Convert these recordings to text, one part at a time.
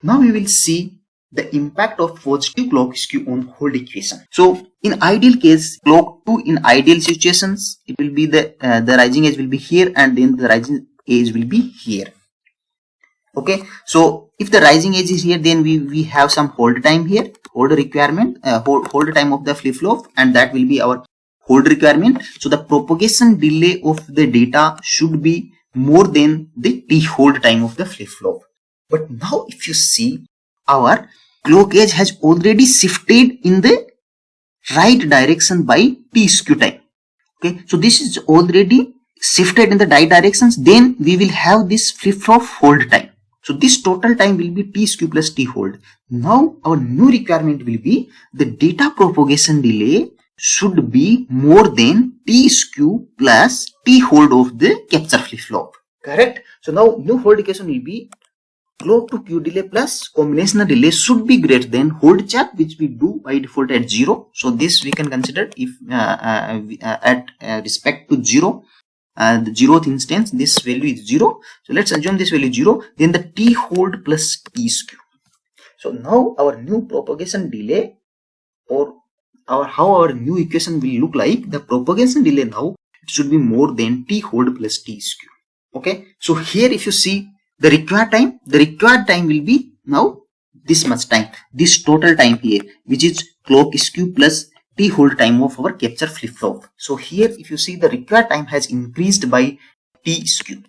Now we will see the impact of positive clock skew on hold equation. So in ideal case, clock 2, in ideal situations, it will be the rising edge will be here and then the rising edge will be here. Okay, so if the rising edge is here, then we have some hold time here, hold requirement, hold time of the flip-flop, and that will be our hold requirement. So the propagation delay of the data should be more than the t hold time of the flip-flop. But now if you see, our clock edge has already shifted in the right direction by t skew time. Okay, so this is already shifted in the right directions. Then we will have this flip-flop hold time. So this total time will be t skew plus t hold. Now our new requirement will be the data propagation delay should be more than t skew plus t hold of the capture flip-flop. Correct? So now new hold equation will be clock to Q delay plus combinational delay should be greater than hold check, which we do by default at 0. So this we can consider if at respect to 0. The 0th instance, this value is 0. So let's assume this value is 0. Then the t hold plus t skew. So now our new propagation delay, or how our new equation will look like, the propagation delay now it should be more than t hold plus t skew. Okay. So here if you see the required time will be now this much time, this total time here, which is clock skew plus t hold time of our capture flip-flop. So here if you see the required time has increased by t skew.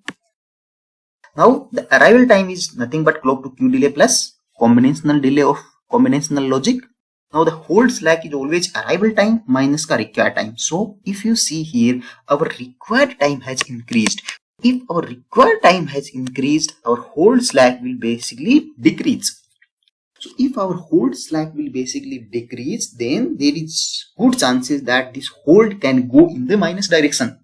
Now the arrival time is nothing but clock to Q delay plus combinational delay of combinational logic. Now the hold slack is always arrival time minus the required time. So if you see here, our required time has increased. If our required time has increased, our hold slack will basically decrease. So if our hold slack will basically decrease, then there is good chances that this hold can go in the minus direction.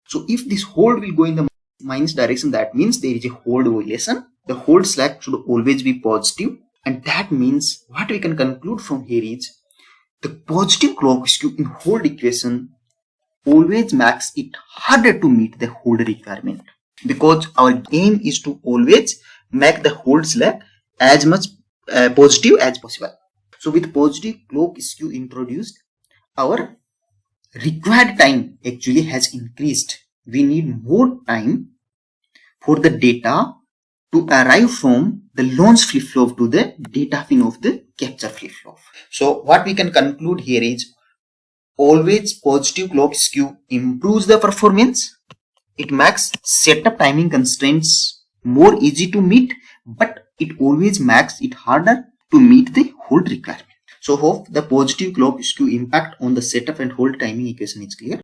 So if this hold will go in the minus direction, that means there is a hold violation. The hold slack should always be positive, and that means what we can conclude from here is the positive clock skew in hold equation always makes it harder to meet the hold requirement, because our aim is to always make the hold slack as much positive as possible. So with positive clock skew introduced, our required time actually has increased. We need more time for the data to arrive from the launch flip-flop to the data pin of the capture flip-flop. So what we can conclude here is always positive clock skew improves the performance. It makes setup timing constraints more easy to meet, but it always makes it harder to meet the hold requirement. So hope the positive clock skew impact on the setup and hold timing equation is clear.